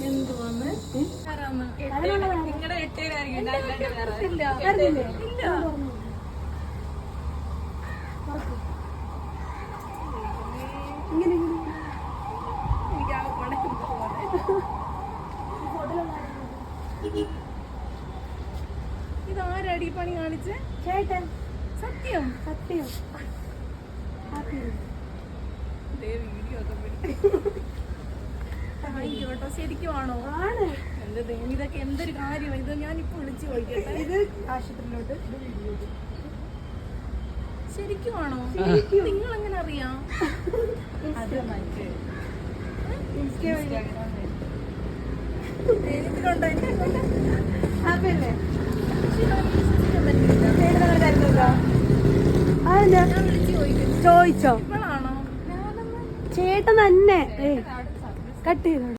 എന്തുവാന്ന് നിങ്ങളുടെ എട്ടേലായിരിക്കും ഇതാരടി പണി കാണിച്ച് ചേട്ടൻ സത്യം സത്യം വീഡിയോ ഒക്കെ ശരിക്കുമാണോ ആണ് എന്ത് ഇതൊക്കെ എന്തൊരു കാര്യമാണ് ഇത് ഞാനിപ്പോ വിളിച്ചു ചോദിക്കട്ടെ ഇത് ആശുപത്രിയിലോട്ട് ശരിക്കുമാണോ നിങ്ങൾ എങ്ങനെ അറിയാം ചോദിച്ചോ ചേട്ടൻ തന്നെ കട്ട് ചെയ്തോ.